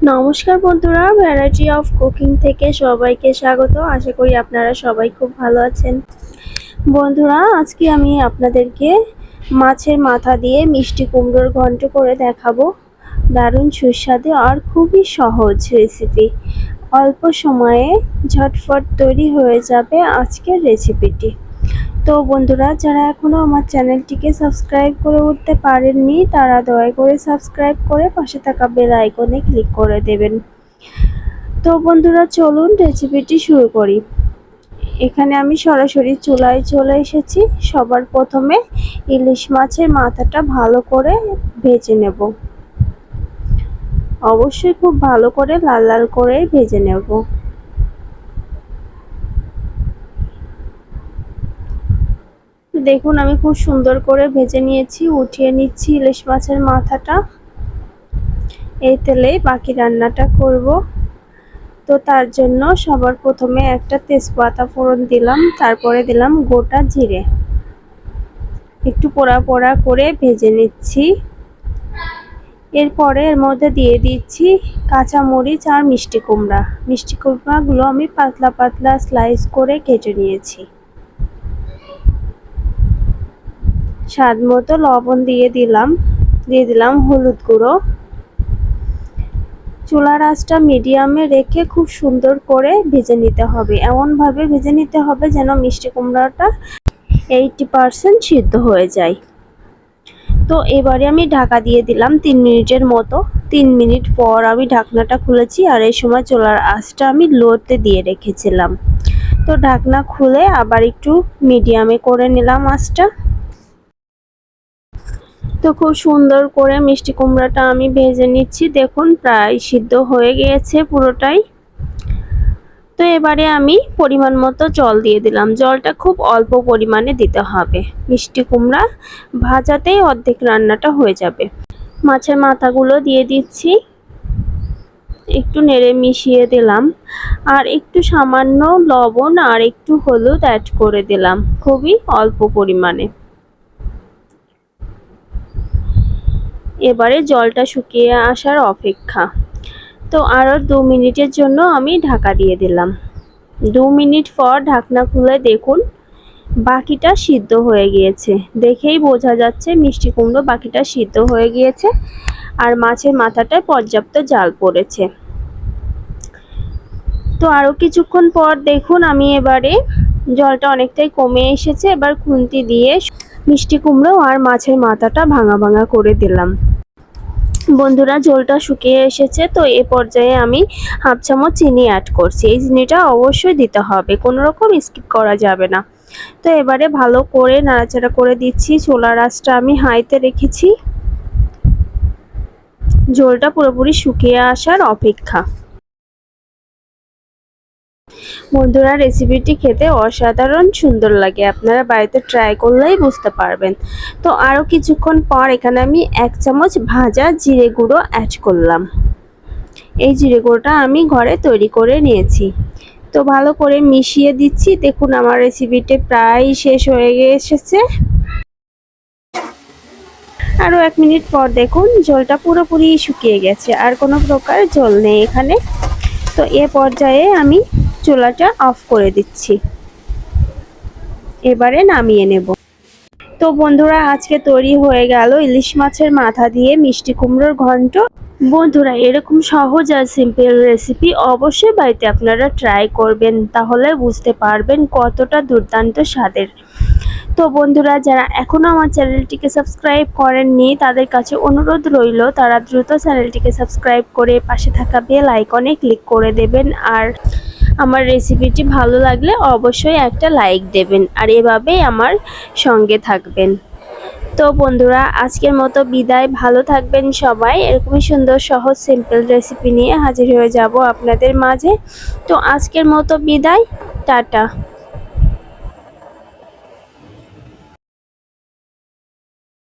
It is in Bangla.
নমস্কার বন্ধুরা, ভ্যারাইটি অফ কুকিং থেকে সবাইকে স্বাগত। আশা করি আপনারা সবাই খুব ভালো আছেন। বন্ধুরা, আজকে আমি আপনাদেরকে মাছের মাথা দিয়ে মিষ্টি কুমড়োর ঘন্ট করে দেখাবো। দারুণ সুস্বাদু আর খুবই সহজ রেসিপি। অল্প সময়ে ঝটফট তৈরি হয়ে যাবে আজকের রেসিপিটি। তো বন্ধুরা, যারা এখনও আমার চ্যানেলটিকে সাবস্ক্রাইব করে উঠতে পারেননি তারা দয়া করে সাবস্ক্রাইব করে পাশে থাকা বেল আইকনে ক্লিক করে দেবেন। তো বন্ধুরা, চলুন রেসিপিটি শুরু করি। এখানে আমি সরাসরি চুলায় চলে এসেছি। সবার প্রথমে ইলিশ মাছের মাথাটা ভালো করে ভেজে নেব। অবশ্যই খুব ভালো করে লাল লাল করে ভেজে নেব। দেখুন, আমি খুব সুন্দর করে ভেজে নিয়েছি। উঠিয়ে নিচ্ছি ইলিশ মাছের মাথাটা। এই তেলেই বাকি রান্নাটা করব। তো তার জন্য সবার প্রথমে একটা তেজপাতা ফোড়ন দিলাম, তারপরে দিলাম গোটা জিরে। একটু পোড়া পোড়া করে ভেজে নিচ্ছি। এরপরে এর মধ্যে দিয়ে দিচ্ছি কাঁচা মরিচ আর মিষ্টি কুমড়া। মিষ্টি কুমড়াগুলো আমি পাতলা পাতলা স্লাইস করে কেটে নিয়েছি। স্বাদ মতো লবণ দিয়ে দিলাম হলুদ গুঁড়ো। চুলার আঁচটা মিডিয়ামে রেখে খুব সুন্দর করে ভেজে নিতে হবে। এমনভাবে ভেজে নিতে হবে যেন মিষ্টি কুমড়াটা 80% সিদ্ধ হয়ে যায়। তো এবারে আমি ঢাকা দিয়ে দিলাম 3 মিনিটের মতো। 3 মিনিট পর আমি ঢাকনাটা খুলেছি, আর এই সময় চুলার আঁচটা আমি লোতে দিয়ে রেখেছিলাম। তো ঢাকনা খুলে আবার একটু মিডিয়ামে করে নিলাম আঁচটা। তো খুব সুন্দর করে মিষ্টি কুমড়াটা আমি ভেজে নিচ্ছি। দেখুন, প্রায় সিদ্ধ হয়ে গিয়েছে পুরোটাই। তো এবারে আমি পরিমাণ মতো জল দিয়ে দিলাম। জলটা খুব অল্প পরিমাণে দিতে হবে। মিষ্টি কুমড়া ভাজাতেই অর্ধেক রান্নাটা হয়ে যাবে। মাছের মাথাগুলো দিয়ে দিচ্ছি, একটু নেড়ে মিশিয়ে দিলাম, আর একটু সামান্য লবণ আর একটু হলুদ অ্যাড করে দিলাম, খুবই অল্প পরিমাণে। এবারে জলটা শুকিয়ে আসার অপেক্ষা। তো আরও 2 মিনিটের জন্য আমি ঢাকা দিয়ে দিলাম। 2 মিনিট পর ঢাকনা খুলে দেখুন বাকিটা সিদ্ধ হয়ে গিয়েছে। দেখেই বোঝা যাচ্ছে মিষ্টি কুমড়ো বাকিটা সিদ্ধ হয়ে গিয়েছে, আর মাছের মাথাটায় পর্যাপ্ত জাল পড়েছে। তো আরও কিছুক্ষণ পর দেখুন আমি এবারে জলটা অনেকটাই কমে এসেছে। এবার খুন্তি দিয়ে মিষ্টি কুমড়ো আর মাছের মাথাটা ভাঙা ভাঙা করে দিলাম। বন্ধুরা, ঝোলটা শুকিয়ে এসেছে। তো এ পর্যায়ে আমি হাফ চামচ চিনি অ্যাড করছি। এই চিনিটা অবশ্যই দিতে হবে, কোনো রকম স্কিপ করা যাবে না। তো এবারে ভালো করে নাড়াচাড়া করে দিচ্ছি। চুলার আঁচটা আমি হাইতে রেখেছি। ঝোলটা পুরোপুরি শুকিয়ে আসার অপেক্ষা। বন্ধুরা, রেসিপিটি খেতে অসাধারণ সুন্দর লাগে। আপনারা বাড়িতে ট্রাই করলেই বুঝতে পারবেন। তো আরও কিছুক্ষণ পর এখানে আমি 1 চামচ ভাজা জিরে গুঁড়ো অ্যাড করলাম। এই জিরে গুঁড়োটা আমি ঘরে তৈরি করে নিয়েছি। তো ভালো করে মিশিয়ে দিচ্ছি। দেখুন আমার রেসিপিটি প্রায় শেষ হয়ে এসেছে। আরও 1 মিনিট পর দেখুন ঝোলটা পুরোপুরি শুকিয়ে গেছে, আর কোনো প্রকার ঝোল নেই এখানে। তো এ পর্যায়ে আমি চুলাটা অফ করে দিচ্ছি। এবারে নামিয়ে নেব। তো বন্ধুরা, আজকে তৈরি হয়ে গেল ইলিশ মাছের মাথা দিয়ে মিষ্টি কুমড়োর ঘন্ট। বন্ধুরা, এরকম সহজ আর সিম্পল রেসিপি অবশ্যই বাড়িতে আপনারা ট্রাই করবেন, তাহলে বুঝতে পারবেন কতটা দুর্দান্ত স্বাদের। তো বন্ধুরা, যারা এখনও আমার চ্যানেলটিকে সাবস্ক্রাইব করেননি তাদের কাছে অনুরোধ রইল তারা দ্রুত চ্যানেলটিকে সাবস্ক্রাইব করে পাশে থাকা বেল আইকনে ক্লিক করে দেবেন। আর আমার রেসিপিটি ভালো লাগলে অবশ্যই একটা লাইক দেবেন, আর এভাবেই আমার সঙ্গে থাকবেন। তো বন্ধুরা, আজকের মতো বিদায়। ভালো থাকবেন সবাই। এরকমই সুন্দর সহজ সিম্পল রেসিপি নিয়ে হাজির হয়ে যাব আপনাদের মাঝে। তো আজকের মতো বিদায়, টাটা।